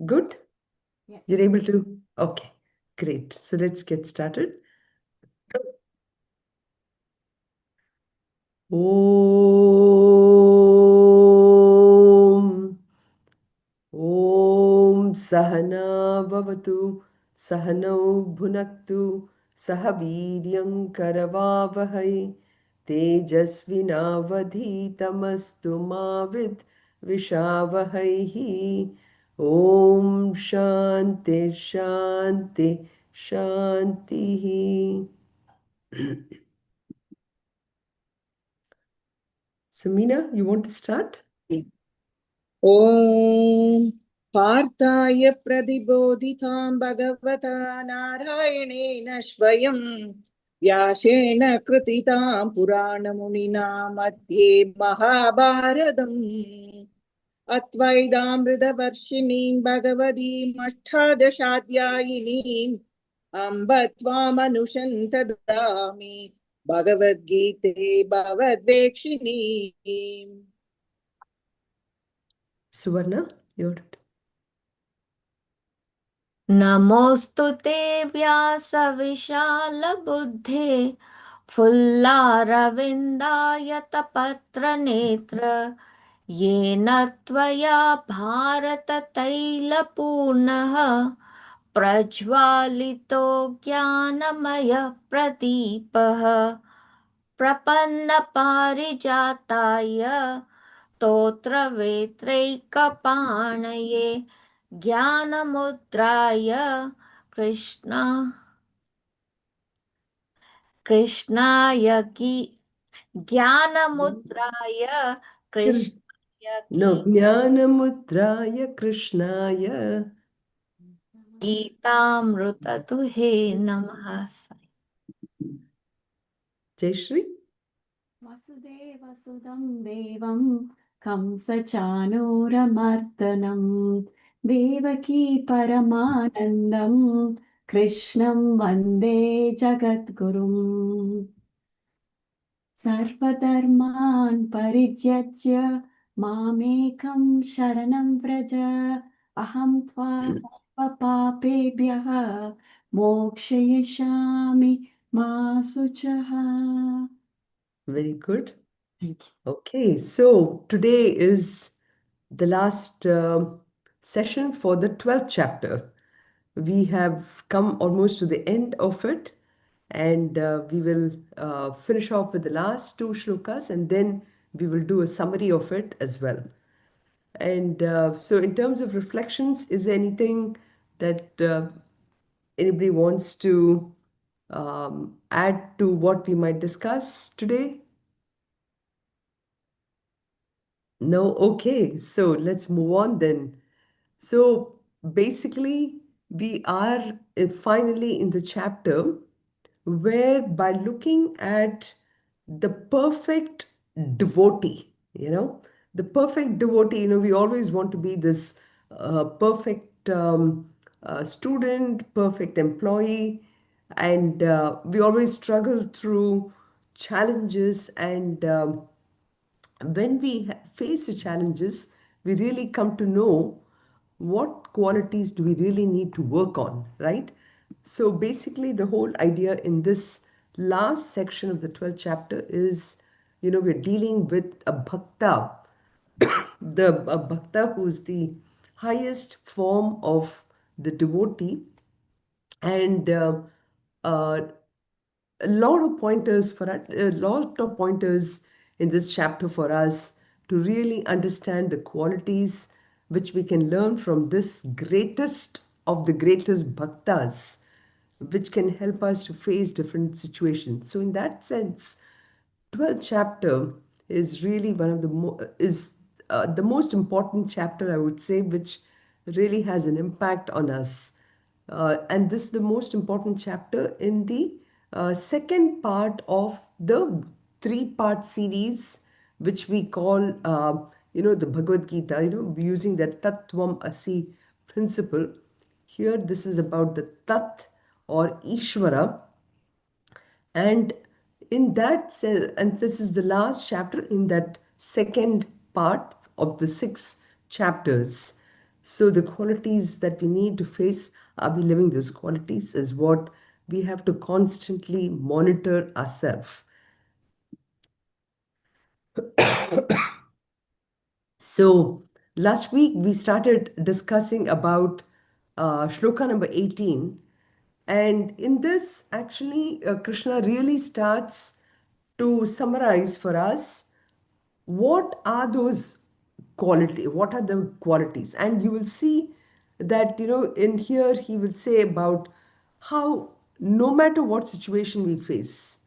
Good? Yes. You're able to? Okay, great. So let's get started. Om. Om Sahana Bhavatu Sahanau Bhunaktu Sahaviryam Karavavahai Tejasvinavadhitamastu Mavid Vishavahaihi. Om Shanti Shanti Shantihi. Samina, you want to start? ॐ पार्थाय प्रतिबोधितां भगवता नारायणेन स्वयं व्यासेन कृतितां पुराणमुनिना मध्ये महाभारतम् अद्वैतामृतवर्षिणीं भगवतीम् अष्टादशाध्यायिनीम् अम्ब त्वामनुशं ददामि भगवद्गीते भगवद्वेक्षिणीम् Suvarna, you नमोऽस्तु ते व्यासविशालबुद्धे फुल्लारविन्दायतपत्रनेत्र येन त्वया भारततैलपूर्णः प्रज्वालितो ज्ञानमयप्रदीपः प्रपन्नपारिजाताय स्तोत्रवेत्रैकपाणये ज्ञानमुद्राय कृष्णाय ज्ञानमुद्राय कृष्णाय No, Jnanamudraya Krishnaya. गीतामृतदुहे नमः। Jayashri? वसुदेवसुतं देवं कंसचाणूरमर्दनं देवकी परमानन्दं कृष्णं वन्दे जगद्गुरुम् सर्वधर्मान् परित्यज्य मामेकं शरणं व्रज अहं त्वा सर्वपापेभ्यः मोक्षयिष्यामि मा शुचः. Very good. Thank you. Okay, so today is the last session for the 12th chapter. We have come almost to the end of it, and we will finish off with the last two shlokas, and then we will do a summary of it as well. And so, in terms of reflections, is there anything that anybody wants to add to what we might discuss today? No? Okay, so let's move on then. So basically, we are finally in the chapter where, by looking at the perfect devotee, the perfect devotee, we always want to be this perfect student, perfect employee, and we always struggle through challenges and when we face the challenges, we really come to know what qualities do we really need to work on, right? So basically, the whole idea in this last section of the 12th chapter is, we're dealing with a bhakta, a bhakta who's the highest form of the devotee, and uh, a lot of pointers for us, a lot of pointers in this chapter for us to really understand the qualities which we can learn from this greatest of the greatest bhaktas, which can help us to face different situations. So, in that sense, 12th chapter is really one of the the most important chapter, I would say, which really has an impact on us. And this is the most important chapter in the second part of the three-part series, which we call, the Bhagavad Gita, using the Tattvam Asi principle. Here, this is about the Tat or Ishvara, and in that sense, and this is the last chapter in that second part of the six chapters. So the qualities that we need to face, are we living those qualities, is what we have to constantly monitor ourselves. So last week we started discussing about shloka number 18. And in this, actually, Krishna really starts to summarize for us what are those what are the qualities. And you will see that, in here he will say about how no matter what situation we face,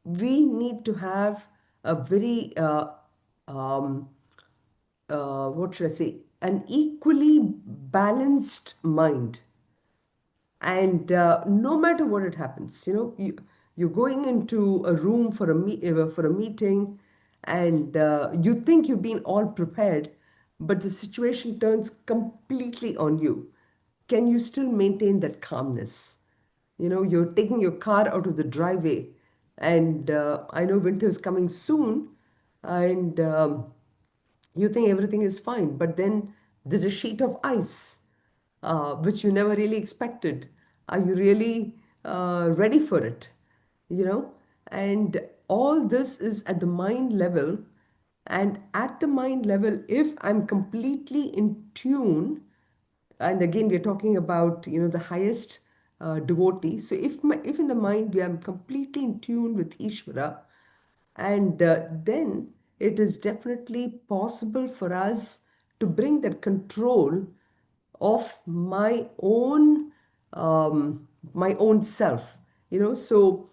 we need to have a very um, what should I say, an equally balanced mind. And no matter what it happens, you're going into a room for for a meeting, and you think you've been all prepared, but the situation turns completely on you. Can you still maintain that calmness? You're taking your car out of the driveway, and I know winter is coming soon, and you think everything is fine, but then there's a sheet of ice, which you never really expected. Are you really ready for it? You know, and all this is at the mind level. And at the mind level, if I'm completely in tune, and again we're talking about, the highest devotee. So if in the mind we are completely in tune with Ishvara, and then it is definitely possible for us to bring that control of my own self. So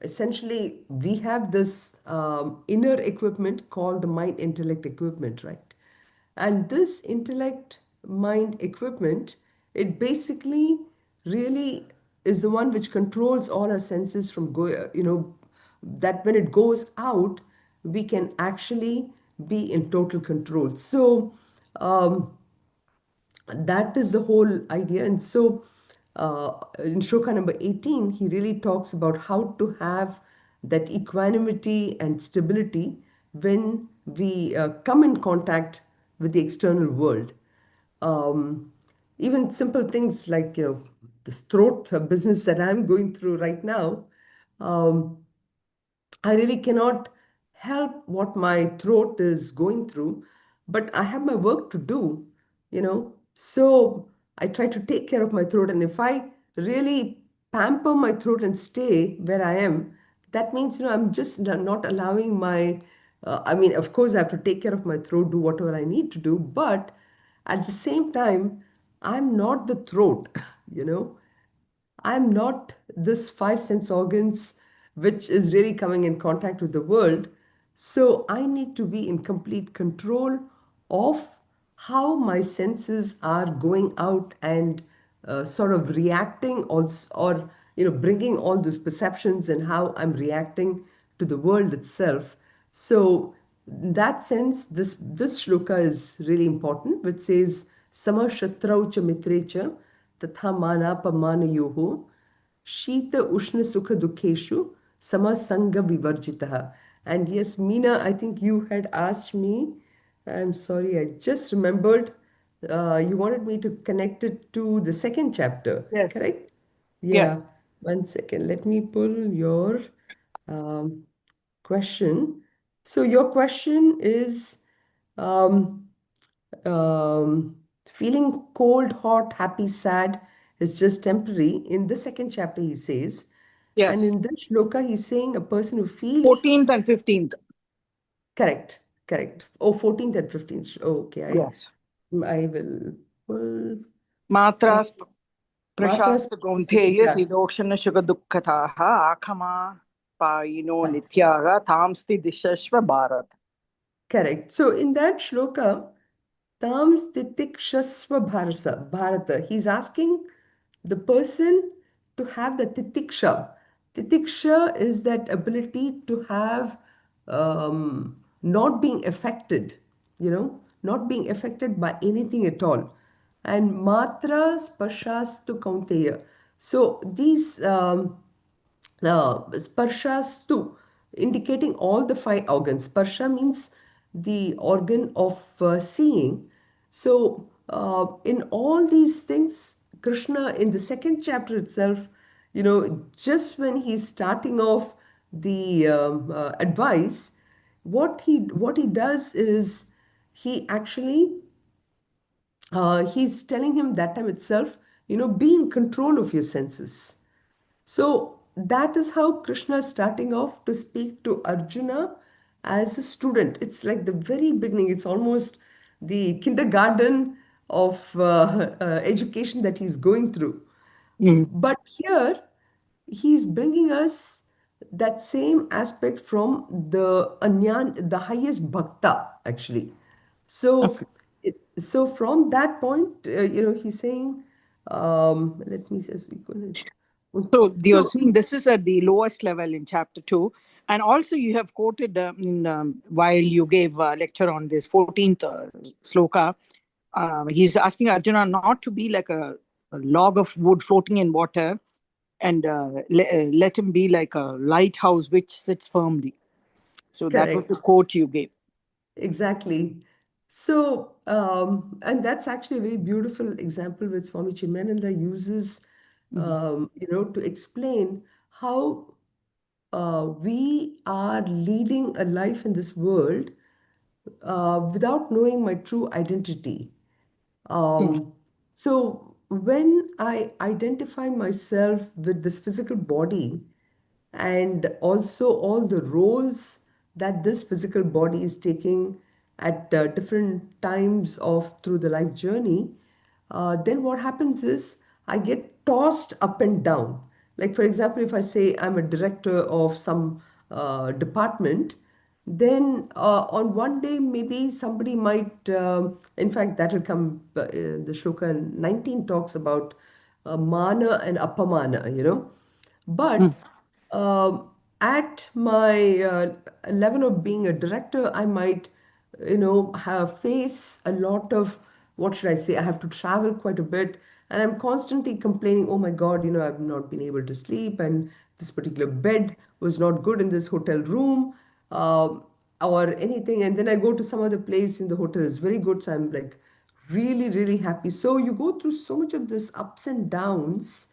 essentially we have this inner equipment called the mind intellect equipment, right? And this intellect mind equipment, it basically really is the one which controls all our senses from that when it goes out, we can actually be in total control. So that is the whole idea. And so in shloka number 18, he really talks about how to have that equanimity and stability when we come in contact with the external world. Um, Even simple things like, this throat business that I'm going through right now. um, I really cannot help what my throat is going through, but I have my work to do. So I try to take care of my throat. And if I really pamper my throat and stay where I am, that means, I'm just not allowing I mean, of course, I have to take care of my throat, do whatever I need to do, but at the same time, I'm not the throat, you know. I'm not this five sense organs which is really coming in contact with the world. So I need to be in complete control of how my senses are going out and sort of reacting also, or bringing all those perceptions and how I'm reacting to the world itself. So in that sense, this shloka is really important, which says sama shatrau cha mitre cha तथा मानापमानयोः शीत उष्ण सुख दुखेषु samasanga vivarjitah. And yes, Meena, I think you had asked me. I'm sorry, I just remembered. You wanted me to connect it to the second chapter, Yes. correct? Yeah. Yes. One second. Let me pull your um, question. So your question is, um, feeling cold, hot, happy, sad is just temporary. In the second chapter, he says, and Yes. in this shloka, he's saying a person who feels 14th and 15th. correct, correct. Oh, 14th and 15th. Oh, okay, Yes. I will pull Matra Matras. Prashasta Gontheya Yeah, Sidokshana Shugadukataha Akama Paino yeah, Nityaga Tamsti Dishashva Bharat. correct. So in that shloka, Tam Titikshasva Bharata, he's asking the person to have the titiksha. Titiksha is that ability to have not being affected, not being affected by anything at all. And matra sparshas kaunteya. So these sparshas indicating all the five organs. Sparsha means the organ of seeing. So in all these things, Krishna in the second chapter itself, just when he's starting off the advice, what he does is he actually he's telling him that time itself, be in control of your senses. So that is how Krishna is starting off to speak to Arjuna as a student. It's like the very beginning, it's almost the kindergarten of education that he's going through. Mm. But here, he's bringing us that same aspect from the Anyan, the highest bhakta, actually. So, Okay. so from that point, he's saying, let me just So you're so seeing this is at the lowest level in chapter 2. And also you have quoted while you gave a lecture on this 14th sloka, he's asking Arjuna not to be like a log of wood floating in water, and let him be like a lighthouse which sits firmly. So that was the correct. quote you gave. Exactly. So, and that's actually a very beautiful example which Swami Chimananda uses, Mhm. to explain how we are leading a life in this world without knowing my true identity. Mm. So when I identify myself with this physical body and also all the roles that this physical body is taking at different times of through the life journey, then what happens is I get tossed up and down. Like, for example, if I say I'm a director of some department, then on one day maybe somebody might, in fact, that will come, the shloka 19 talks about mana and apamana, Mm. But um, at my level of being a director, I might, have face a lot of, what should I say? I have to travel quite a bit, and I'm constantly complaining. Oh my God, I've not been able to sleep, and this particular bed was not good in this hotel room, or anything. And then I go to some other place in the hotel is very good, so I'm like really, really happy. So you go through so much of this ups and downs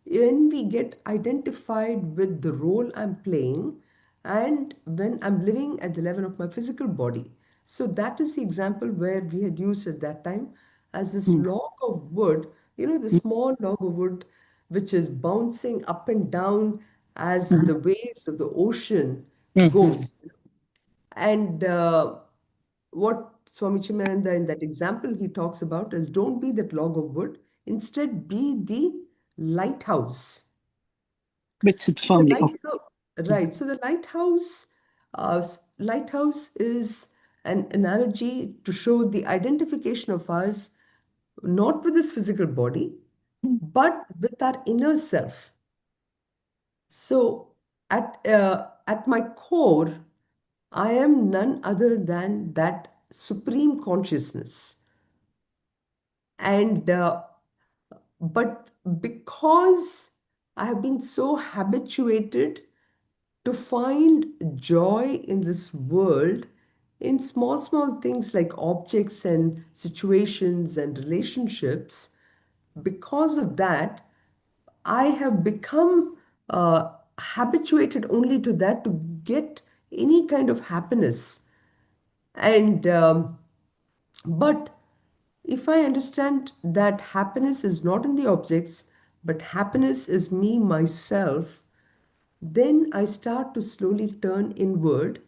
when we get identified with the role I'm playing and when I'm living at the level of my physical body. So that is the example where we had used at that time as this Mm. log of wood, the Mm. small log of wood which is bouncing up and down as Mhm. the waves of the ocean Mhm. goes. And what Swami Chimananda in that example he talks about is don't be that log of wood, instead be the lighthouse. Which sits The firmly. Okay. lighthouse, right. So the lighthouse is an analogy to show the identification of us not with this physical body, but with our inner self. So at my core, I am none other than that supreme consciousness. And but because I have been so habituated to find joy in this world in small, small things like objects and situations and relationships, because of that, I have become habituated only to that to get any kind of happiness. And but if I understand that happiness is not in the objects, but happiness is me, myself, then I start to slowly turn inward,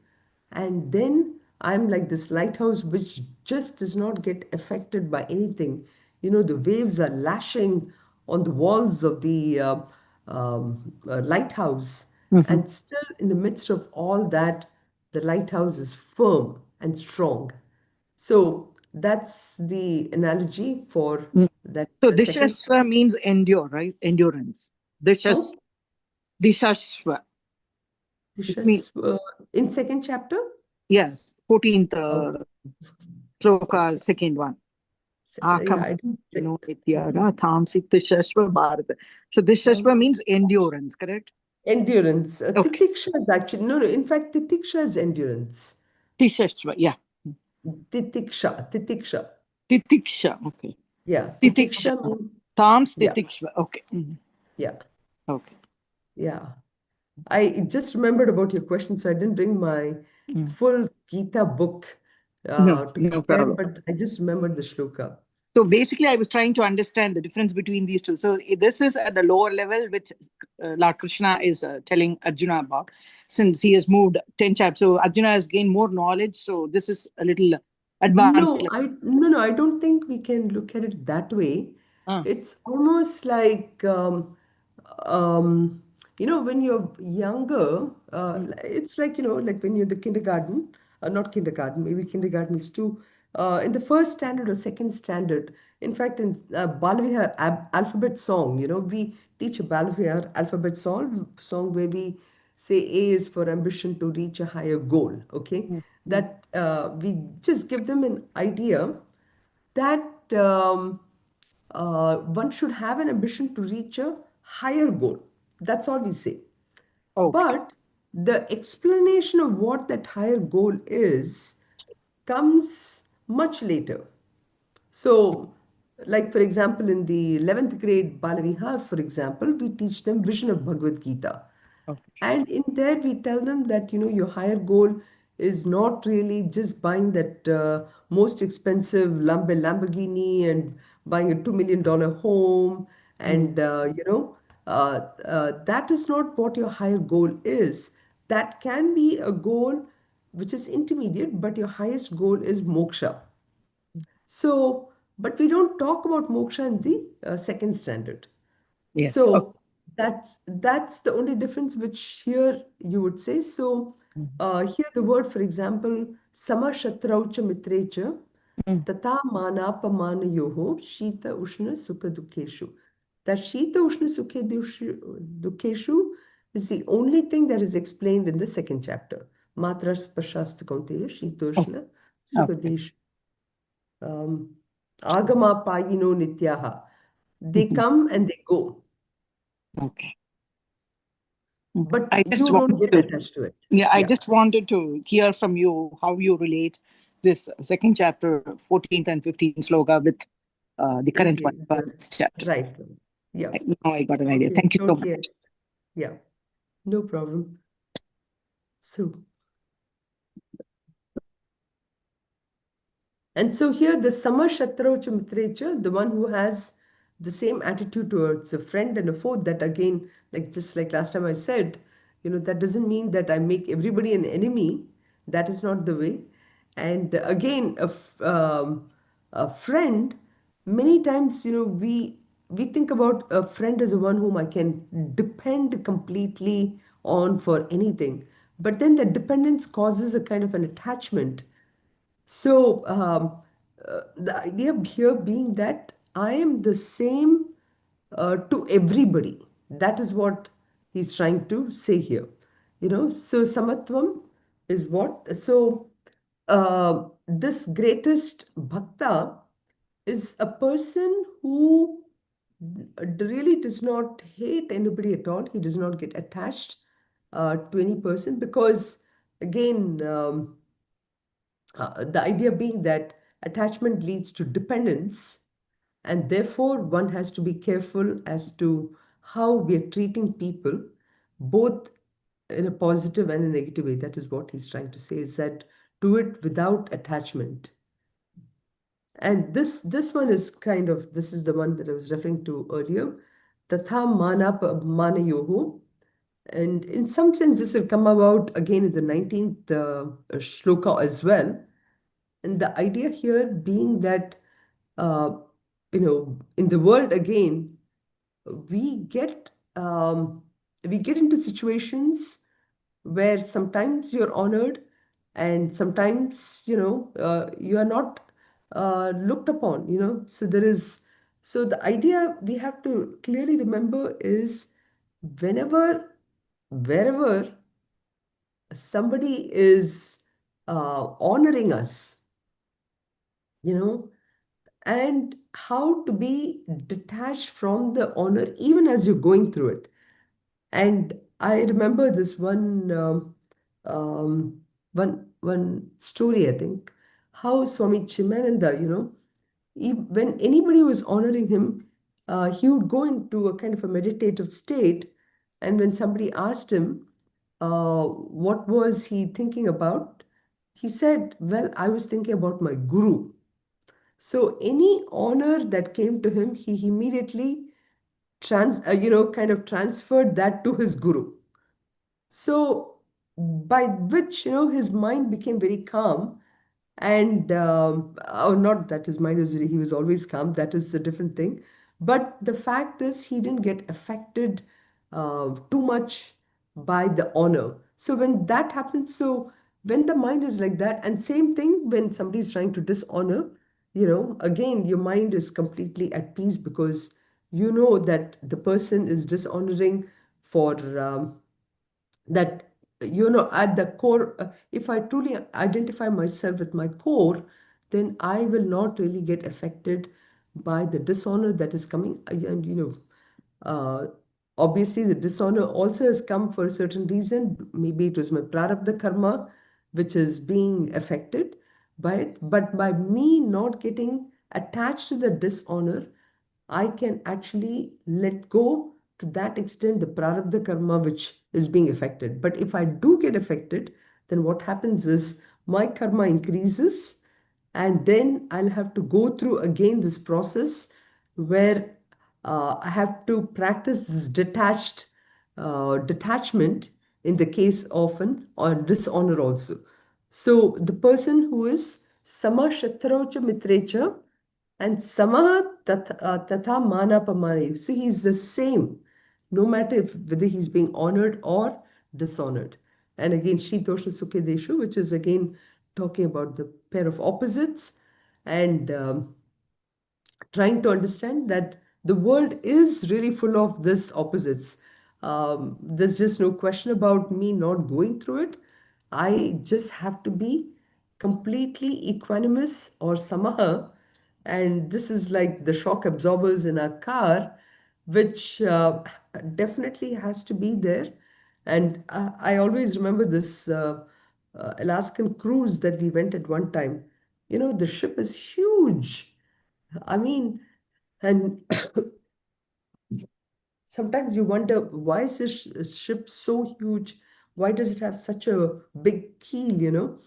and then I'm like this lighthouse which just does not get affected by anything. The waves are lashing on the walls of the lighthouse, Mhm. and still in the midst of all that, the lighthouse is firm and strong. So that's the analogy for Mm. that So second. dishasva means endure, right? Endurance. How? Dishas Dishashva. It means, In second chapter? yes, 14th Oh, sloka, okay. second one. Yeah, I don't think. Dishashva Bharata. So Dishashva means endurance, correct? Endurance. Okay. Titiksha is actually, no, no, in fact, Titiksha is endurance. Dishashva, yeah. Titiksha. Titiksha, okay. Yeah, Titiksha. Titiksha means, Thams yeah, Titiksha, okay. yeah, Okay. yeah. I just remembered about your question, so I didn't bring my full Gita book No, to no compare, problem. but I just remembered the shloka. So basically, I was trying to understand the difference between these two. So this is at the lower level, which Lord Krishna is telling Arjuna about, since he has moved 10 chapters. So Arjuna has gained more knowledge. So this is a little advanced No, level. I don't think we can look at it that way. Ah, It's almost like um, when you're younger, it's like, like when you're in the kindergarten, not kindergarten, maybe kindergarten is too, in the first standard or second standard. In fact, in Balavihar alphabet song, we teach a Balavihar alphabet song where we say A is for ambition to reach a higher goal. Okay, that we just give them an idea that one should have an ambition to reach a higher goal. That's all we say. okay. But the explanation of what that higher goal is comes much later. So, like for example, in the 11th grade Balavihar, for example, we teach them vision of Bhagavad Gita. Okay. And in there, we tell them that, your higher goal is not really just buying that most expensive Lamborghini and buying a $2 million home. And, that is not what your higher goal is. That can be a goal which is intermediate, but your highest goal is moksha. So, but we don't talk about moksha in the second standard. Yes. Okay. So that's the only difference which here you would say. So here the word, for example, sama shatraucha mitrecha tata manapamanayoho shita ushna sukha dukkeshu. That shita ushna sukha dukkeshu is the only thing that is explained in the second chapter. Matra spashasta kaunteya shita ushna sukha Okay. deshu. Agama payino nityaha. They Mhm. come and they go, Okay. but I just you want don't get to, attached to it. yeah, I Yeah, just wanted to hear from you how you relate this second chapter, 14th and 15th sloka with the current one, this chapter. right. Yeah. Now I got an idea. Okay, Thank you so totally. much. Yes. Yeah, no problem. So, and so here the Sama Shatraucha Mitrecha, the one who has the same attitude towards a friend and a foe, that again, like just like last time I said, that doesn't mean that I make everybody an enemy. That is not the way. And again, a friend, many times, we think about a friend as the one whom I can depend completely on for anything. But then the dependence causes a kind of an attachment. So, the idea here being that I am the same to everybody. That is what he's trying to say here. So samatvam is what? So, this greatest bhakta is a person who really does not hate anybody at all. He does not get attached to any person because, again, the idea being that attachment leads to dependence, and therefore one has to be careful as to how we are treating people, both in a positive and a negative way. That is what he's trying to say, is that do it without attachment. And this one is kind of, this is the one that I was referring to earlier. Tatha mana manayoho. And in some sense, this will come about again in the 19th shloka as well. And the idea here being that, uh, in the world again, we get we get into situations where sometimes you're honored and sometimes you are not looked upon. So there is, so the idea we have to clearly remember is, whenever wherever somebody is honoring us, you know, and how to be detached from the honor even as you're going through it. And I remember this um, one story, I think, how Swami Chimananda, when anybody was honoring him, he would go into a kind of a meditative state. And when somebody asked him, what was he thinking about? He said, well, I was thinking about my guru. So any honor that came to him, he immediately kind of transferred that to his guru. So by which, his mind became very calm. And oh, not that his mind was he was always calm, that is a different thing. But the fact is he didn't get affected too much by the honor. So when that happens, so when the mind is like that, and same thing when somebody is trying to dishonor, again your mind is completely at peace, because you know that the person is dishonoring for that, at the core, if I truly identify myself with my core, then I will not really get affected by the dishonor that is coming. And uh, obviously the dishonor also has come for a certain reason. Maybe it was my prarabdha karma which is being affected by it, but by me not getting attached to the dishonor, I can actually let go to that extent the prarabdha karma which is being affected. But if I do get affected, then what happens is my karma increases, and then I'll have to go through again this process where I have to practice this detachment in the case of an or dishonor also. So the person who is sama shatraocha mitrecha and samaha tatha manapamane. So he's the same, no matter whether he's being honored or dishonored. And again, Shitosha Sukhe Deshu, which is again talking about the pair of opposites, and trying to understand that the world is really full of this opposites. There's just no question about me not going through it. I just have to be completely equanimous or samaha. And this is like the shock absorbers in a car, which definitely has to be there. And I always remember this Alaskan cruise that we went at one time. The ship is huge. I mean, and sometimes you wonder, why is this ship so huge? Why does it have such a big keel?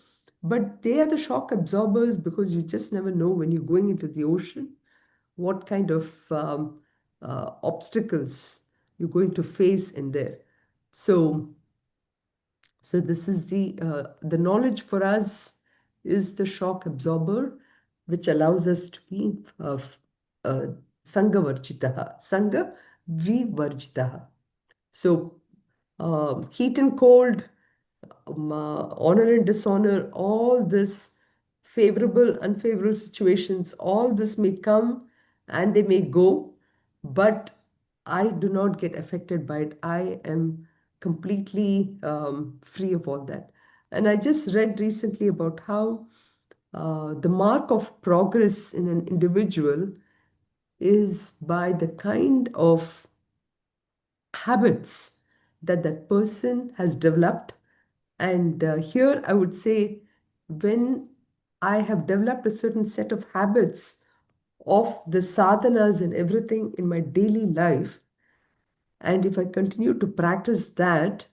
But they are the shock absorbers, because you just never know when you're going into the ocean what kind of obstacles you're going to face in there. So so this is the knowledge for us is the shock absorber, which allows us to be uh, sangha varjitaha, sangha vivarjitaha. So heat and cold, honor and dishonor, all this favorable, unfavorable situations, all this may come and they may go, but I do not get affected by it. I am completely free of all that. And I just read recently about how the mark of progress in an individual is by the kind of habits that that person has developed. And here I would say, when I have developed a certain set of habits of the sadhanas and everything in my daily life, and if I continue to practice that,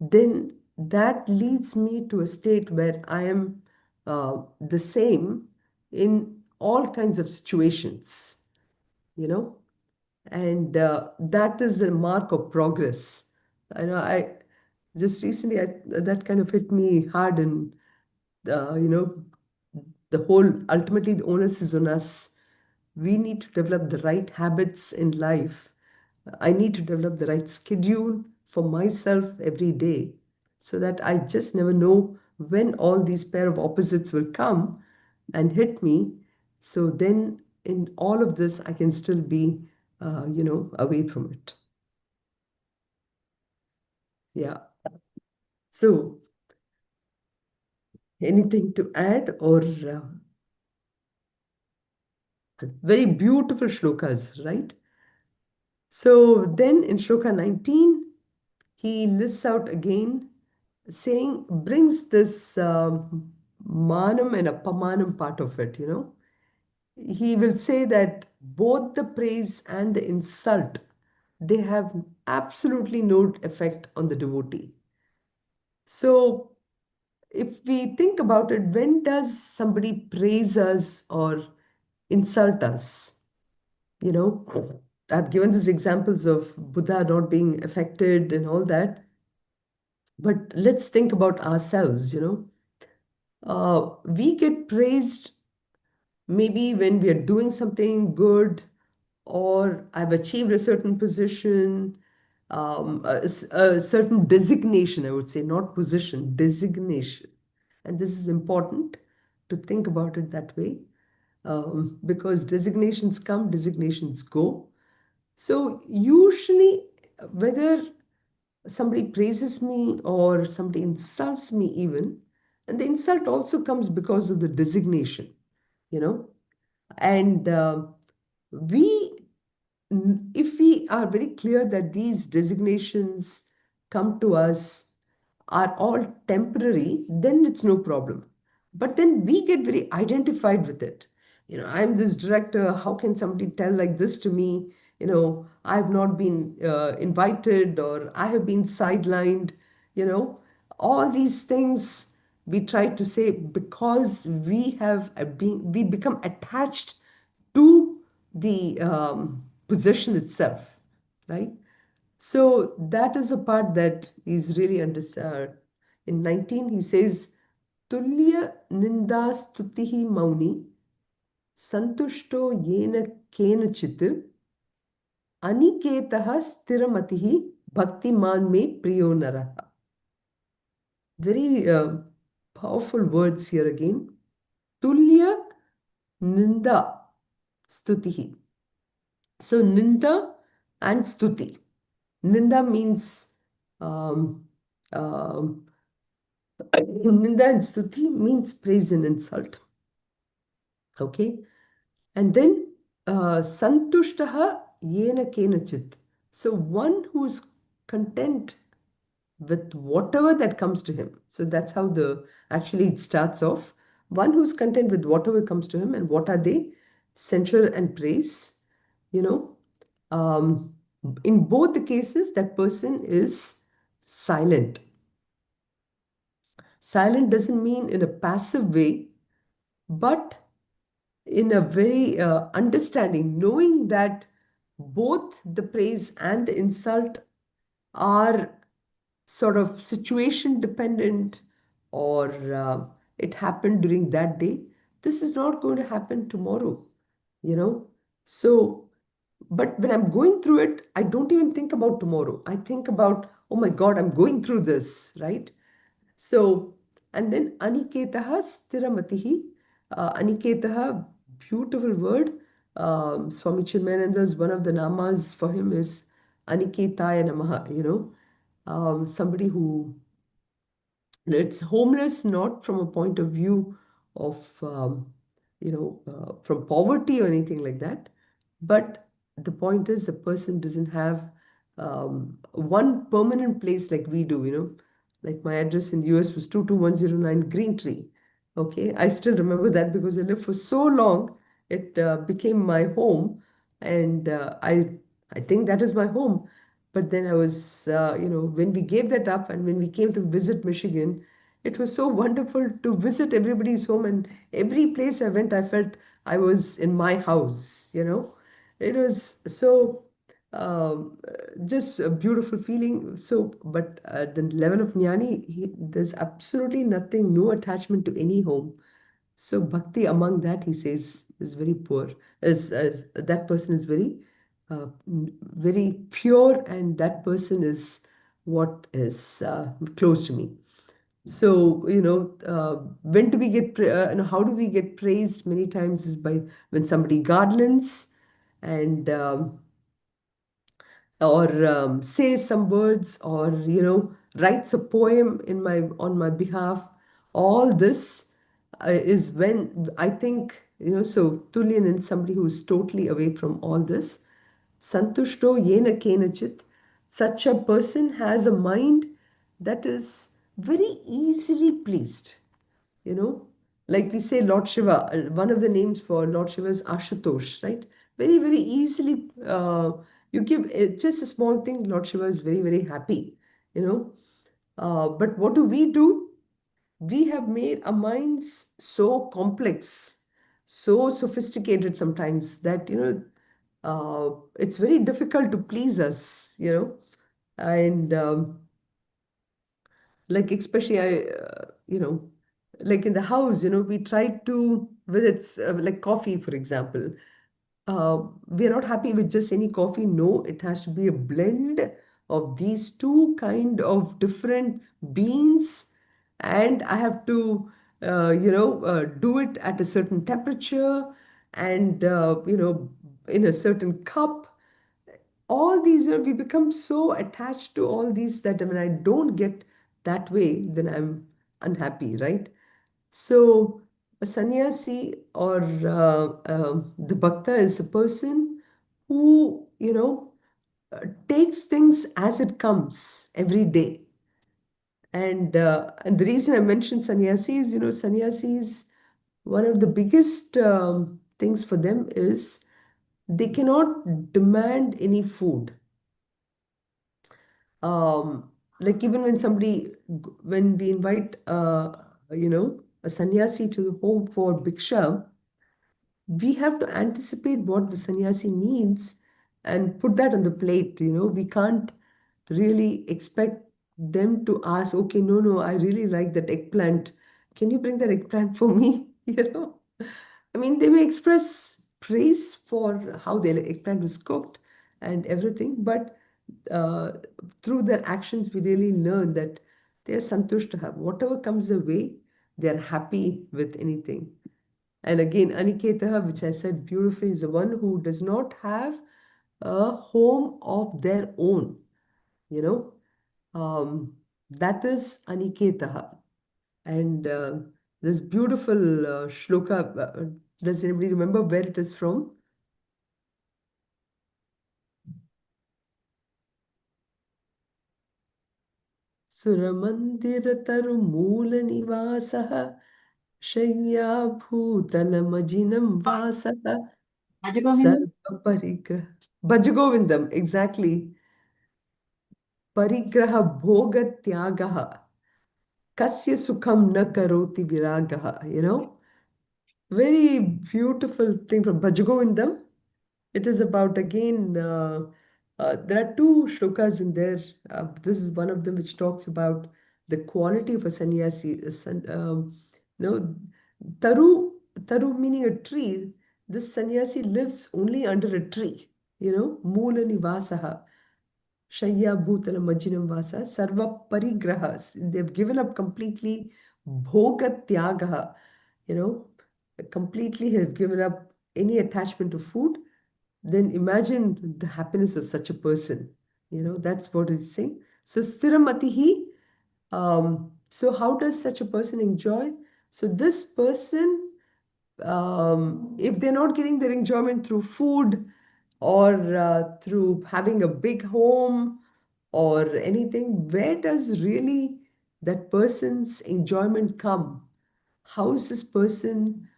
then that leads me to a state where I am the same in all kinds of situations, you know and that is the mark of progress. I just recently, that kind of hit me hard, and the whole, ultimately the onus is on us. We need to develop the right habits in life. I need to develop the right schedule for myself every day, so that I just never know when all these pair of opposites will come and hit me. So then in all of this, I can still be, away from it. Yeah. So, anything to add or very beautiful shlokas, right? So then in shloka 19, he lists out again, saying, brings this manam and apamanam part of it, you know. He will say that both the praise and the insult, they have absolutely no effect on the devotee. So if we think about it, when does somebody praise us or insult us? You know, I've given these examples of Buddha not being affected and all that. But let's think about ourselves, you know. We get praised maybe when we are doing something good, or I've achieved a certain position, a certain designation, I would say, not position, designation. And this is important to think about it that way, because designations come, designations go. So, usually, whether somebody praises me or somebody insults me, even, and the insult also comes because of the designation, you know, and we if we are very clear that these designations come to us are all temporary, then it's no problem. But then we get very identified with it. You know, I'm this director. How can somebody tell like this to me? You know, I've not been invited, or I have been sidelined. You know, all these things we try to say because we become attached to the possession itself, right? So that is a part that is really understood. In 19, he says, Tulya nindastutihi mauni santushto yena kenachit aniketah stiramatihi bhaktiman me priyo naraha. Very powerful words here again. Tulya ninda stutihi. So ninda and stuti. Ninda means um, um, Ninda and Stuti means praise and insult. Okay. And then Santushtaha Yena Kenachit. So one who is content with whatever that comes to him. So that's how the actually it starts off. One who's content with whatever comes to him, and what are they? Censure and praise. You know, um, in both the cases, that person is silent. Silent doesn't mean in a passive way, but in a very understanding, knowing that both the praise and the insult are sort of situation dependent, or it happened during that day. This is not going to happen tomorrow, you know. So, but when I'm going through it, I don't even think about tomorrow. I think about, oh my God, I'm going through this, right? So, and then Aniketaha Stiramatihi. Aniketaha, beautiful word. Swami Chinmayananda's one of the namas for him is Aniketaya Namaha, you know, somebody who it's homeless, not from a point of view of, from poverty or anything like that. But the point is, the person doesn't have one permanent place like we do, you know. Like my address in the US was 22109 Green Tree. Okay, I still remember that because I lived for so long. It became my home, and I think that is my home. But then I was, when we gave that up and when we came to visit Michigan, it was so wonderful to visit everybody's home. And every place I went, I felt I was in my house, you know. It was so just a beautiful feeling. So, but at the level of Jnani, there's absolutely nothing, no attachment to any home. So bhakti among that, he says, is very poor. As that person is very pure, and that person is what is close to me. So, when do we get, how do we get praised? Many times is by when somebody garlands and or say some words, or writes a poem on my behalf. All this is when I think, so Tulyan is somebody who is totally away from all this. Santushto yena kenachit. Such a person has a mind that is very easily pleased. You know, like we say Lord Shiva, one of the names for Lord Shiva is Ashutosh, right? Very, very easily, you give just a small thing, Lord Shiva is very, very happy, you know. But what do? We have made our minds so complex, so sophisticated sometimes that, it's very difficult to please us, and like especially like in the house, we try to, whether it's like coffee, for example, we are not happy with just any coffee. No, it has to be a blend of these two kind of different beans, and I have to do it at a certain temperature, and in a certain cup. All these are, we become so attached to all these that when I don't get that way, then I'm unhappy, right? So a sannyasi or the bhakta is a person who, takes things as it comes every day. And the reason I mentioned sannyasi is, sannyasis, one of the biggest things for them is they cannot demand any food. Like even when when we invite, a sannyasi to the home for bhiksha, we have to anticipate what the sannyasi needs and put that on the plate. We can't really expect them to ask, okay, no, no, I really like that eggplant. Can you bring that eggplant for me? I mean, they may express praise for how their eggplant was cooked and everything, but uh, through their actions, we really learn that they are santush to have whatever comes their way, they are happy with anything. And again, Aniketaha, which I said beautifully, is the one who does not have a home of their own, you know. That is Aniketaha. And this beautiful shloka, does anybody remember where it is from? सुरमन्दिरतरुमूलनिवासः शय्याभूतलमजिनं वासः Rajagovinda? सर्वपरिग्रह Bhajagovindam, exactly. Parigraha bhoga tyagaha kasya sukham na karoti viragaha, very beautiful thing from Bhajagovindam. It is about, again, there are two shlokas in there. This is one of them which talks about the quality of a sannyasi. You know, taru meaning a tree. This sannyasi lives only under a tree, Mula nivasaha. Shaya Bhutala Majinam Vasa Sarva Parigrahas. They've given up completely. Bhoga Tyagaha. You know, completely have given up any attachment to food. Then imagine the happiness of such a person. That's what it's saying. So Stiramatihi. So how does such a person enjoy? So this person, if they're not getting their enjoyment through food or through having a big home or anything, where does really that person's enjoyment come? How is this person,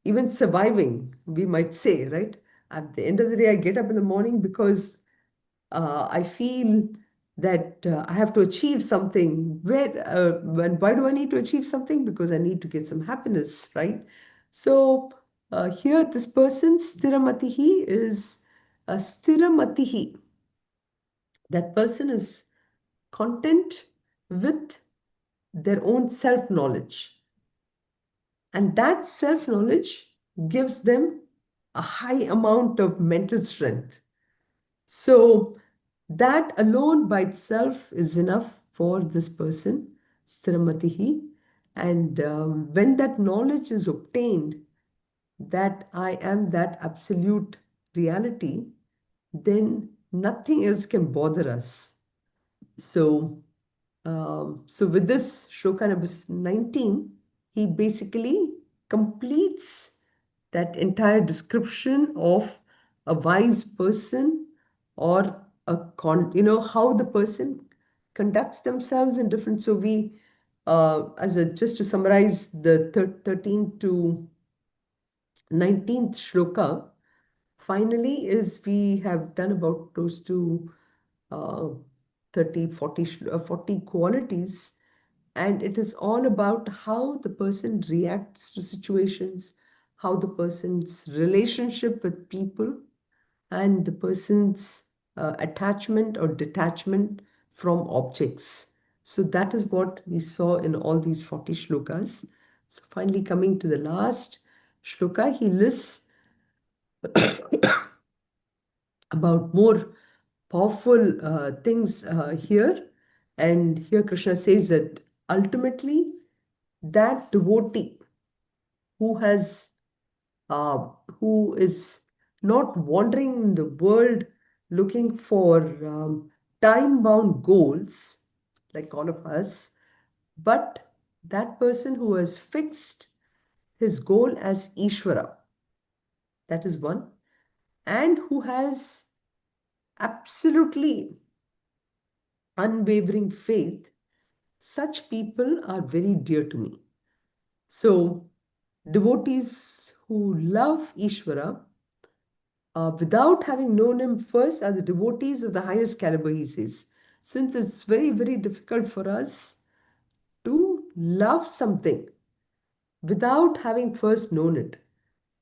even surviving, we might say, right? At the end of the day, I get up in the morning because I feel that I have to achieve something. Why do I need to achieve something? Because I need to get some happiness, right? So here, this person, Stiramatihi, is a Stiramatihi. That person is content with their own self knowledge. And that self knowledge gives them a high amount of mental strength. So, that alone by itself is enough for this person, Stiramatihi. And when that knowledge is obtained, that I am that absolute reality, then nothing else can bother us. So, so with this shloka number 19, he basically completes that entire description of a wise person, or how the person conducts themselves in different. So we, just to summarize the 13th to 19th shloka, finally is we have done about close to uh, 30, 40, 40 qualities, and it is all about how the person reacts to situations, how the person's relationship with people, and the person's attachment or detachment from objects. So that is what we saw in all these 40 shlokas. So finally coming to the last shloka, he lists about more powerful things here. And here Krishna says that ultimately that devotee who has who is not wandering in the world looking for time-bound goals like all of us, but that person who has fixed his goal as Ishvara, that is one, and who has absolutely unwavering faith, such people are very dear to me. So, devotees who love Ishvara without having known him first are the devotees of the highest caliber, he says. Since it's very, very difficult for us to love something without having first known it.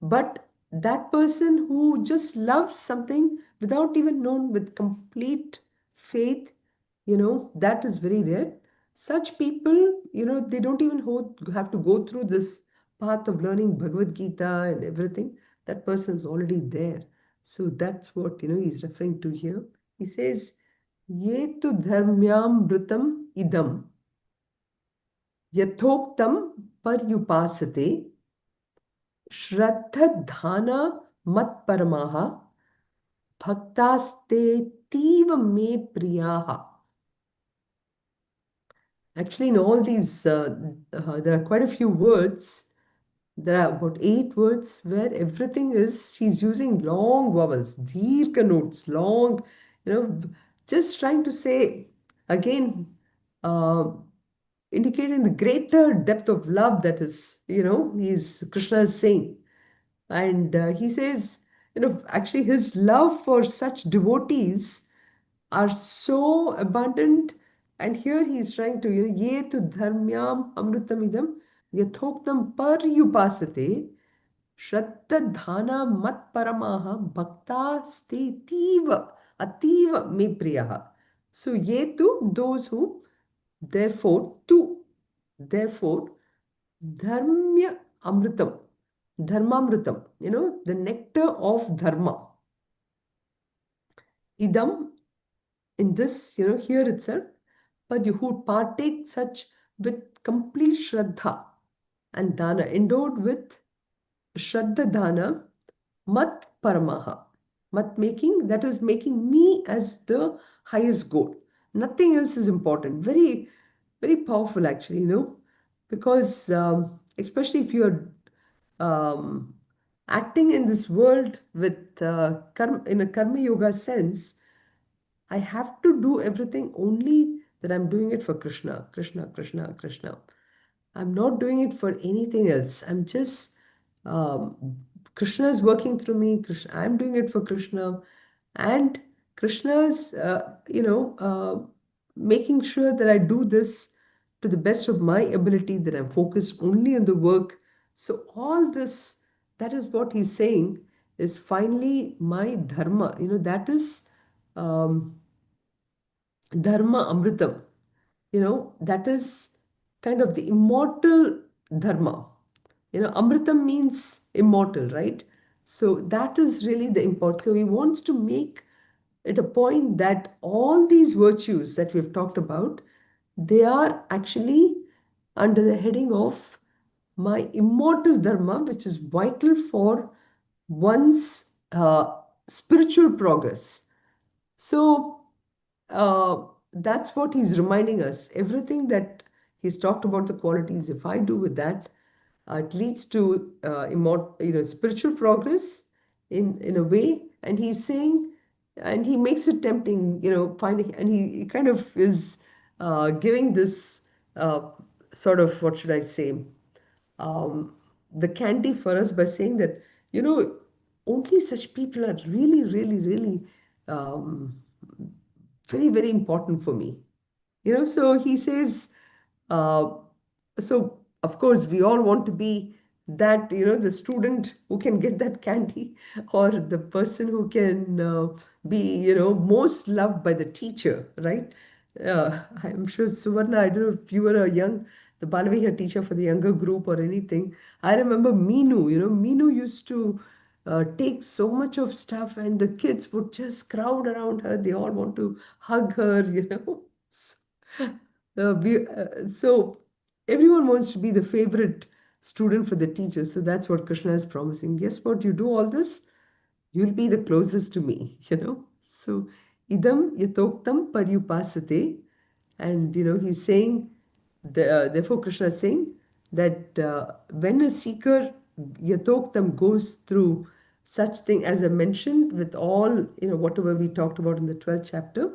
But that person who just loves something without even known, with complete faith, that is very rare. Such people, they don't even have to go through this path of learning Bhagavad Gita and everything. That person is already there. So that's what, he's referring to here. He says, Ye tu dharmyam vritam idam yathoktam paryupasate श्रद्धधाना मत्परमाः भक्तास्तेतीव मे प्रियाः. Actually, in all these, there are quite a few words. There are about 8 words where everything is, she's using long vowels, dirgha notes, long, just trying to say, again, uh, indicating the greater depth of love that is, Krishna is saying. And he says, actually his love for such devotees are so abundant. And here he is trying to, ye tu dharmyam amritamidam yathoktam paryupasate shraddha dhana mat paramaha bhakta ste ativa me priyaha. So ye tu, those who, therefore, dharmya amritam, dharmamritam, the nectar of dharma. Idam, in this, here itself, but you who partake such with complete shraddha and dana, endowed with shraddha dana, mat paramaha, mat making, that is making me as the highest goal. Nothing else is important. Very, very powerful actually, because especially if you're um, acting in this world with in a karma yoga sense, I have to do everything only that I'm doing it for Krishna, Krishna, Krishna, Krishna. I'm not doing it for anything else. I'm just, Krishna is working through me. Krishna, I'm doing it for Krishna. And Krishna's, making sure that I do this to the best of my ability, that I'm focused only on the work. So all this, that is what he's saying, is finally my dharma. That is um, dharma amritam. That is kind of the immortal dharma. Amritam means immortal, right? So that is really the important. So he wants to make it a point that all these virtues that we've talked about, they are actually under the heading of my immortal dharma, which is vital for one's spiritual progress. So, that's what he's reminding us. Everything that he's talked about, the qualities, if I do with that, it leads to spiritual progress in a way. And he's saying, and he makes it tempting, finding, and he kind of is giving this uh, sort of, what should I say, um, the candy for us by saying that, only such people are really, really, really um, very, very important for me. So he says, uh, so of course we all want to be that, the student who can get that candy, or the person who can be, most loved by the teacher, right? I'm sure, Suvarna, I don't know if you were the Balavihar teacher for the younger group or anything. I remember Meenu, Meenu used to take so much of stuff, and the kids would just crowd around her. They all want to hug her, So everyone wants to be the favorite student for the teacher. So that's what Krishna is promising. Guess what? You do all this, you'll be the closest to me, So idam yatoktam paryupasate. And, he's saying, therefore Krishna is saying that when a seeker yatoktam goes through such thing as I mentioned, with all, whatever we talked about in the 12th chapter,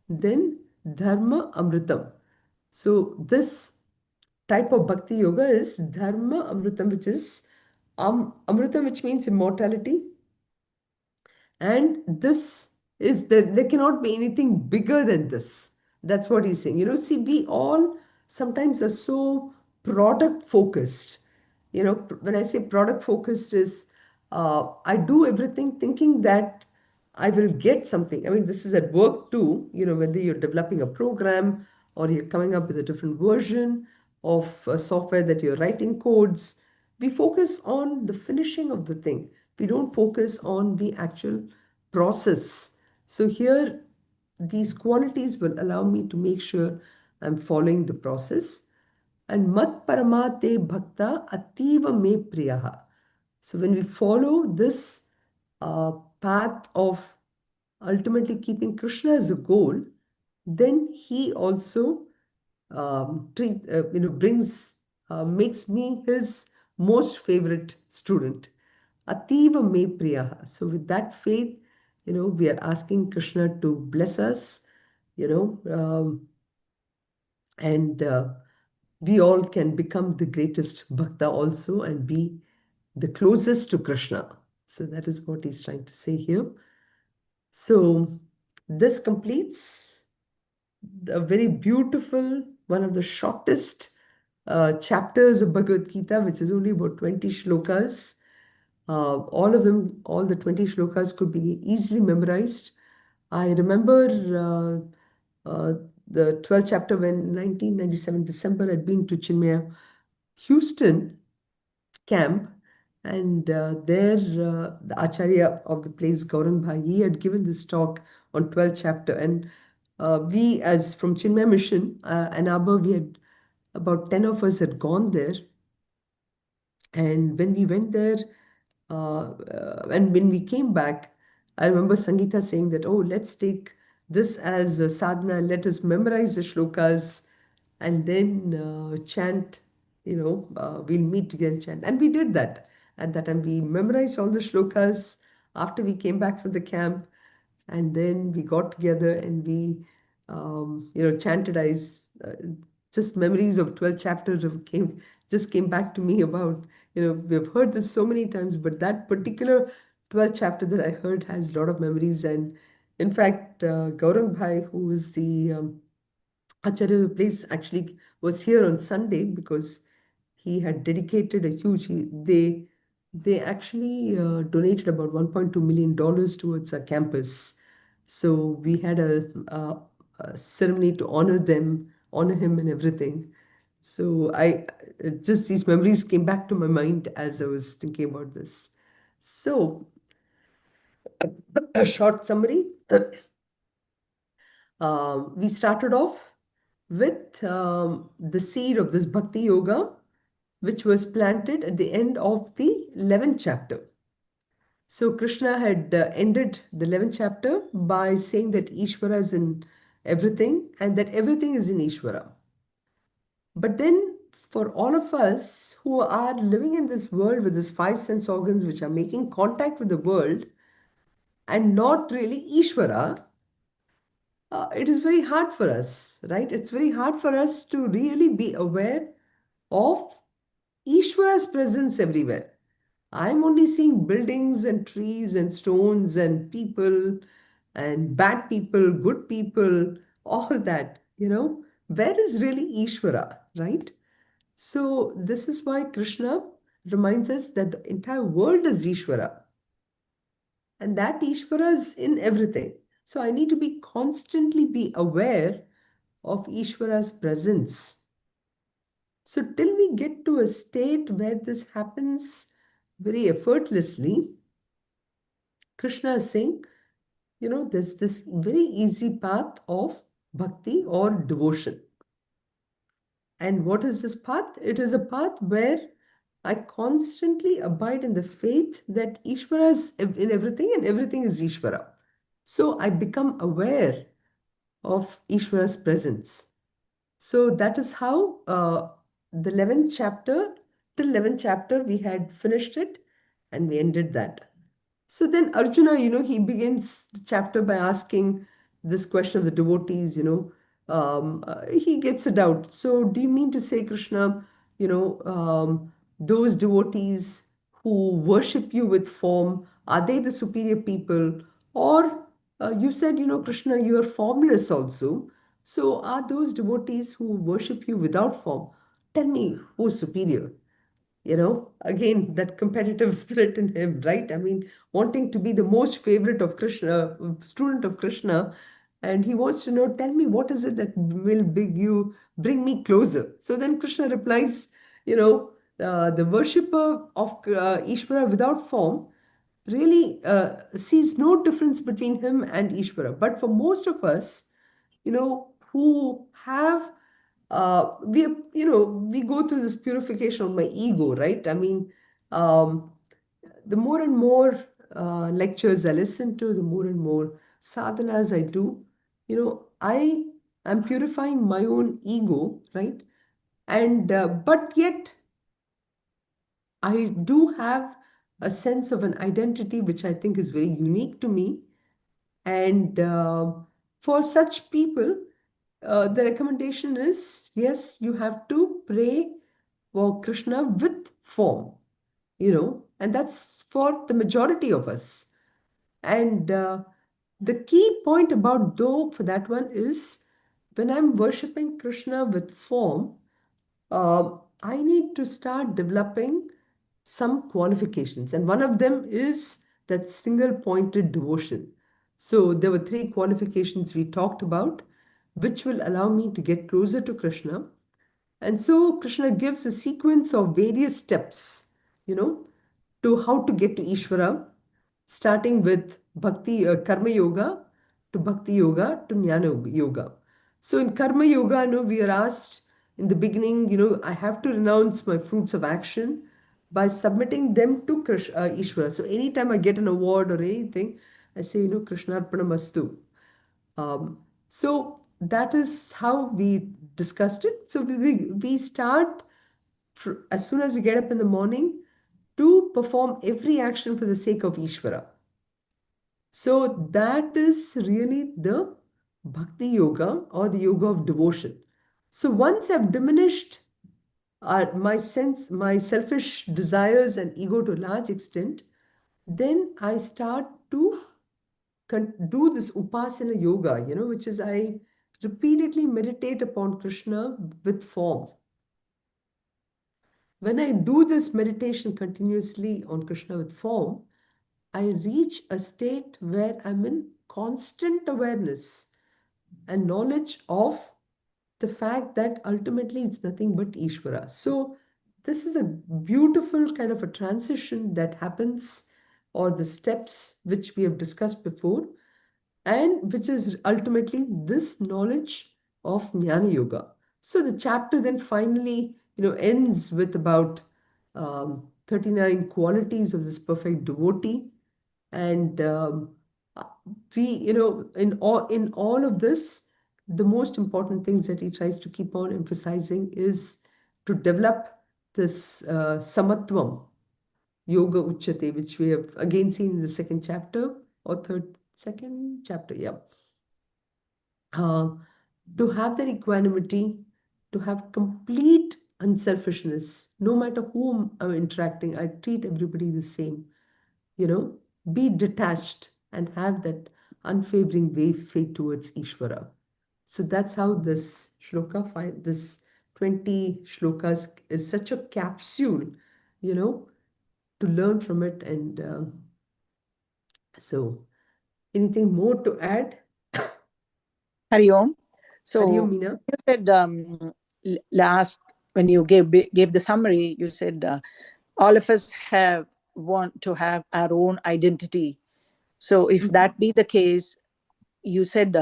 then dharma amritam. So this type of bhakti yoga is dharma amritam, which is amritam, which means immortality. And this is, there cannot be anything bigger than this. That's what he's saying. See, we all sometimes are so product focused. When I say product focused is, I do everything thinking that I will get something. I mean, this is at work too, whether you're developing a program or you're coming up with a different version of software that you're writing codes. We focus on the finishing of the thing. We don't focus on the actual process. So here, these qualities will allow me to make sure I'm following the process. And mat paramate bhakta ativa me priyaha. So when we follow this path of ultimately keeping Krishna as a goal, then he also brings, makes me his most favorite student. Ativa me priyaha. So with that faith, we are asking Krishna to bless us, you know, and we all can become the greatest bhakta also and be the closest to Krishna. So that is what he's trying to say here. So this completes a very beautiful, one of the shortest chapters of Bhagavad Gita, which is only about 20 shlokas. All of them, all the 20 shlokas could be easily memorized. I remember the 12th chapter when 1997 December I'd been to Chinmaya Houston camp, and there the Acharya of the place, Gaurang Bhai, he had given this talk on 12th chapter, and we as from Chinmaya Mission, Ann Arbor, we had about 10 of us had gone there. And when we went there, and when we came back, I remember Sangeeta saying that, oh, let's take this as a sadhana, let us memorize the shlokas and then chant, we'll meet together and chant. And we did that. At that time, we memorized all the shlokas after we came back from the camp. And then we got together and we, chanted. Just memories of 12 chapters just came back to me about, we've heard this so many times, but that particular 12th chapter that I heard has a lot of memories. And in fact, Gaurang Bhai, who is the Acharya of the place, actually was here on Sunday because he had dedicated a huge, they actually donated about $1.2 million towards a campus. So we had a ceremony to honor them, honor him and everything. So just these memories came back to my mind as I was thinking about this. So a short summary. We started off with the seed of this Bhakti Yoga, which was planted at the end of the 11th chapter. So Krishna had ended the 11th chapter by saying that Ishvara is in everything and that everything is in Ishvara. But then, for all of us who are living in this world with these five sense organs which are making contact with the world and not really Ishvara, it is very hard for us, right? It's very hard for us to really be aware of Ishvara's presence everywhere. I'm only seeing buildings and trees and stones and people and bad people, good people, all that, Where is really Ishvara, right? So, this is why Krishna reminds us that the entire world is Ishvara and that Ishvara is in everything. So, I need to be constantly be aware of Ishvara's presence. So, till we get to a state where this happens very effortlessly, Krishna is saying, there's this very easy path of bhakti or devotion. And what is this path? It is a path where I constantly abide in the faith that Ishvara is in everything and everything is Ishvara. So I become aware of Ishvara's presence. So that is how the 11th chapter, till 11th chapter, we had finished it and we ended that. So then Arjuna, he begins the chapter by asking this question of the devotees, he gets a doubt. So do you mean to say, Krishna, those devotees who worship you with form, are they the superior people? Or you said, Krishna, you are formless also. So are those devotees who worship you without form? Tell me who's superior. Again, that competitive spirit in him, right? I mean, wanting to be the most favorite of Krishna, student of Krishna, and he wants to know, tell me, what is it that will bring me closer? So then Krishna replies, the worshipper of Ishvara without form really sees no difference between him and Ishvara. But for most of us, who have we go through this purification of my ego, right? I mean, um, the more and more lectures I listen to, the more and more sadhanas I do, I am purifying my own ego, right? And but yet I do have a sense of an identity which I think is very unique to me. And for such people, the recommendation is yes, you have to pray for Krishna with form, and that's for the majority of us. And the key point about though for that one is when I'm worshipping Krishna with form, I need to start developing some qualifications, and one of them is that single pointed devotion. So there were three qualifications we talked about, which will allow me to get closer to Krishna. And so Krishna gives a sequence of various steps, you know, to how to get to Ishvara, starting with Bhakti Karma Yoga to Bhakti Yoga to Jnana Yoga. So in Karma Yoga, we are asked in the beginning, I have to renounce my fruits of action by submitting them to Ishvara. So anytime I get an award or anything, I say, Krishna Arpanamastu. So that is how we discussed it. So we start as soon as we get up in the morning to perform every action for the sake of Ishvara. So that is really the Bhakti Yoga or the Yoga of devotion. So once I've diminished my selfish desires and ego to a large extent, then I start to do this Upasana Yoga, which is I repeatedly meditate upon Krishna with form. When I do this meditation continuously on Krishna with form, I reach a state where I'm in constant awareness and knowledge of the fact that ultimately it's nothing but Ishvara. So, this is a beautiful kind of a transition that happens, or the steps which we have discussed before, and which is ultimately this knowledge of Jnana Yoga. So the chapter then finally, ends with about 39 qualities of this perfect devotee, and we, in all of this, the most important things that he tries to keep on emphasizing is to develop this samatvam, yoga uchyate, which we have again seen in the second chapter or second chapter, yeah. To have that equanimity, to have complete unselfishness, no matter whom I'm interacting, I treat everybody the same, you know, be detached and have that unfavoring faith towards Ishvara. So that's how this shloka, this 20 shlokas is such a capsule, you know, to learn from it. And so, anything more to add? Hari Om. Hari Om, So Meena? you said last, when you gave the summary, you said all of us want to have our own identity. So if that be the case, you said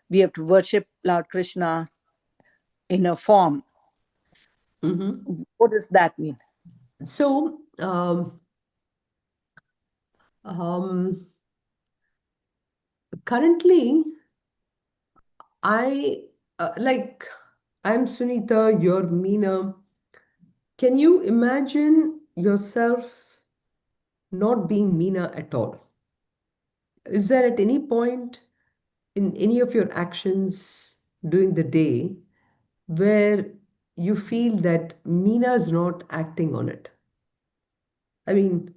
we have to worship Lord Krishna in a form. Mm-hmm. What does that mean? So, um, currently, I'm Sunitha, you're Meena. Can you imagine yourself not being Meena at all? Is there at any point in any of your actions during the day where you feel that Meena is not acting on it? I mean,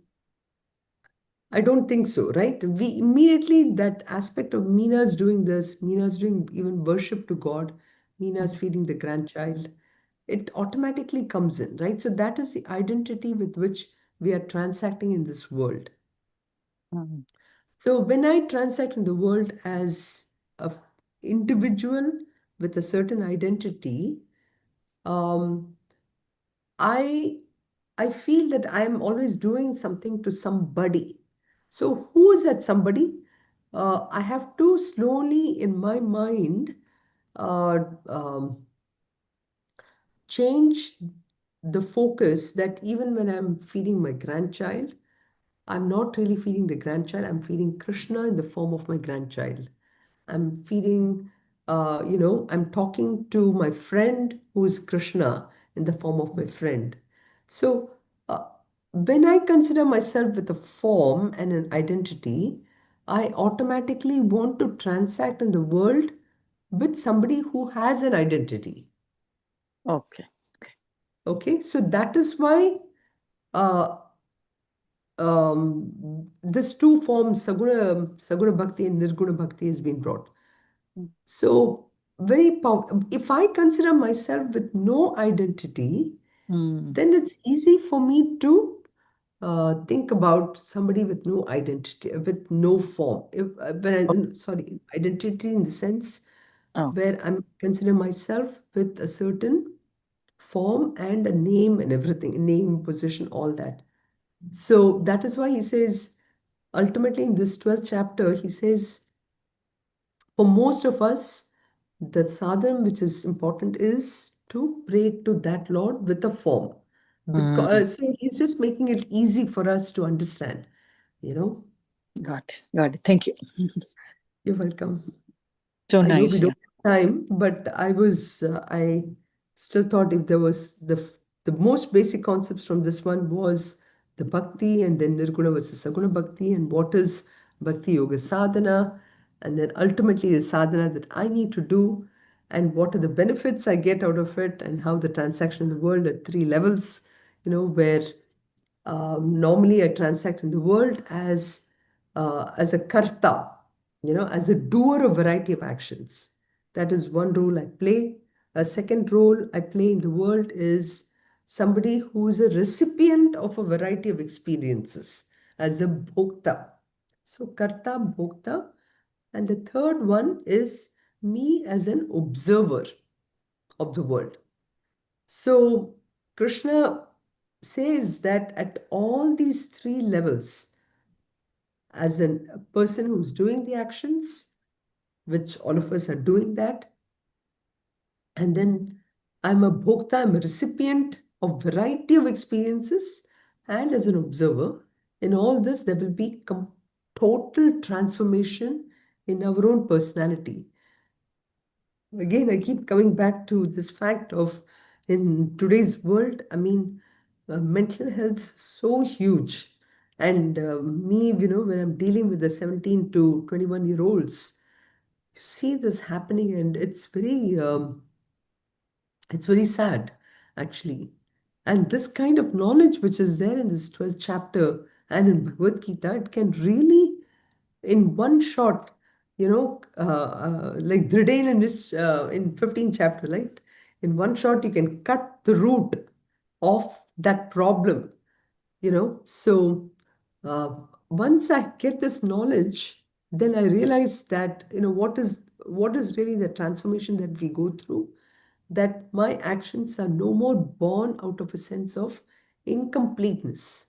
I don't think so, right? We immediately, that aspect of Meena's doing this, Meena's doing even worship to God, Meena's feeding the grandchild, it automatically comes in, right? So that is the identity with which we are transacting in this world. Mhm. So when I transact in the world as a individual with a certain identity, um, I I feel that I am always doing something to somebody. So who is that somebody? I have to slowly in my mind uh, um, change the focus that even when I'm feeding my grandchild, I'm not really feeding the grandchild, I'm feeding Krishna in the form of my grandchild. I'm feeding, I'm talking to my friend who is Krishna in the form of my friend. So, when I consider myself with a form and an identity, I automatically want to transact in the world with somebody who has an identity. Okay. Okay, so that is why uh, this two forms, Saguna Bhakti and Nirguna Bhakti, has been brought. So, very powerful. If I consider myself with no identity, Mm. then it's easy for me to think about somebody with no identity, with no form. Sorry, identity in the sense Oh. where I'm consider myself with a certain form and a name and everything, name, position, all that. So that is why he says, ultimately in this 12th chapter, he says, for most of us, the sadhana which is important is to pray to that Lord with a form. Mm. So he's just making it easy for us to understand, you know. Got it. Got it. Thank you. You're welcome. So I know we nice. Yeah. don't have time, but I still thought if there was the most basic concepts from this one was the bhakti and then nirguna versus saguna bhakti and what is bhakti yoga sadhana and then ultimately the sadhana that I need to do and what are the benefits I get out of it and how the transaction in the world at three levels, where normally I transact in the world as a karta, as a doer of variety of actions. That is one role I play. A second role I play in the world is somebody who is a recipient of a variety of experiences as a bhokta. So karta, bhokta. And the third one is me as an observer of the world. So Krishna says that at all these three levels, as a person who's doing the actions, which all of us are doing that, and then I'm a bhokta, I'm a recipient of variety of experiences, and as an observer, in all this there will be total transformation in our own personality. again, I keep coming back to this fact of in today's world, I mean, mental health is so huge. And me, when I'm dealing with the 17 to 21-year olds, you see this happening, and it's very sad, actually. And this kind of knowledge, which is there in this 12th chapter and in Bhagavad Gita, it can really, in one shot, like Dhriden in 15th chapter, right? In one shot, you can cut the root of that problem, So uh, once I get this knowledge, then I realize that, what is really the transformation that we go through, that my actions are no more born out of a sense of incompleteness.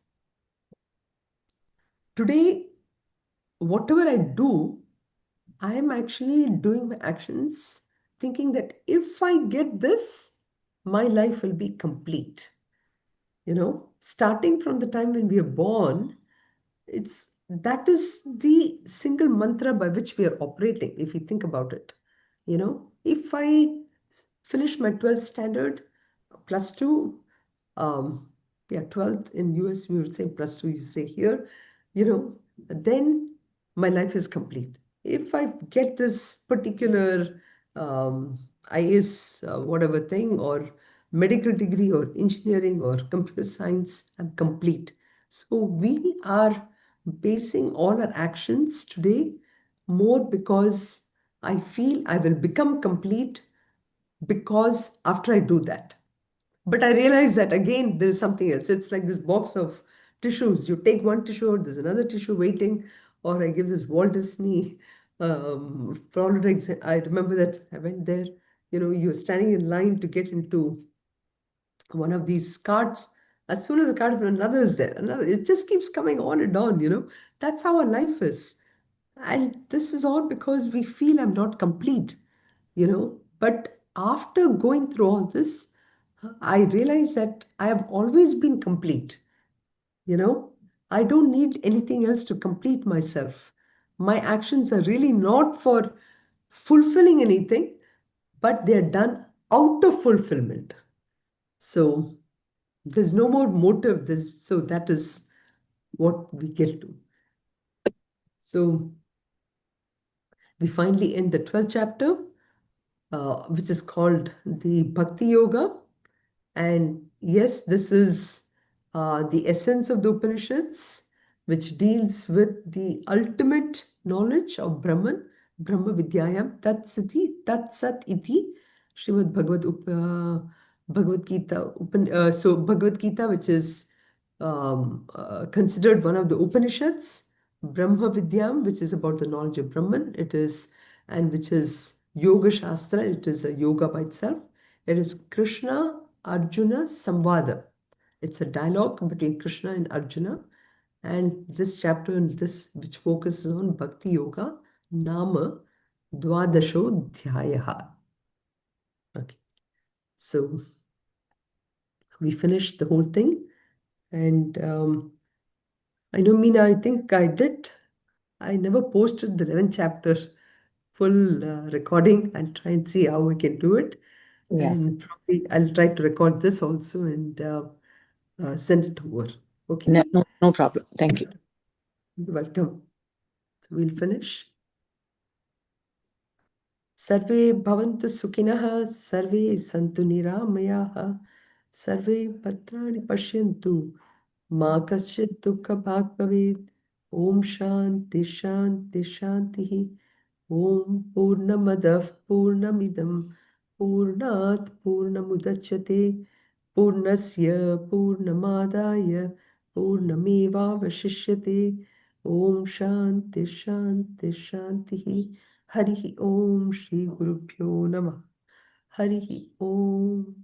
Today, whatever I do, I am actually doing my actions thinking that if I get this, my life will be complete. Starting from the time when we are born, that is the single mantra by which we are operating, if you think about it. If I finish my 12th standard, plus two, um, yeah, 12th in US, we would say plus two, you say here, then my life is complete. If I get this particular IS, whatever thing, or medical degree, or engineering, or computer science, I'm complete. So we are basing all our actions today more because I feel I will become complete because after I do that. But I realize that again, there is something else. It's like this box of tissues. You take one tissue out, there's another tissue waiting. Or I give this Walt Disney florida example. I remember that I went there. You're standing in line to get into one of these cards. As soon as a card, another is there. Another. It just keeps coming on and on. That's how our life is. And this is all because we feel I'm not complete. But after going through all this, I realize that I have always been complete. You know, I don't need anything else to complete myself. My actions are really not for fulfilling anything, but they're done out of fulfillment. So there's no more motive. So that is what we get to. So we finally end the 12th chapter, which is called the Bhakti Yoga. And yes, this is the essence of the Upanishads, which deals with the ultimate knowledge of Brahman, Brahma Vidyayam, Tat Sat Iti, Srimad Bhagavad Gita. So Bhagavad Gita, which is considered one of the Upanishads, Brahma Vidyam, which is about the knowledge of Brahman, and which is Yoga Shastra, it is a yoga by itself. It is Krishna Arjuna Samvada. It's a dialogue between Krishna and Arjuna. And this chapter, which focuses on Bhakti Yoga, Nama Dwadasho Dhyayaha. Okay. So we finished the whole thing. And I know, Meena, I think I never posted the 11th chapter full recording. I'll try and see how I can do it. Yeah. And probably I'll try to record this also and send it over. Okay. No problem. Thank you. You're welcome. So we'll finish. Sarve bhavantu sukhinah, sarve santu niramayaha, sarve patrani pashyantu, ma kaschit dukkha bhag bhavet. Om shanti shanti shantihi. Om Purnamadav Purnamidam Purnat Purnamudachyate Purnasya Purnamadaya Purnameva Vashishyate. Om Shanti Shanti Shanti Harihi Om Shri Gurubhyo Namah. Harihi Om.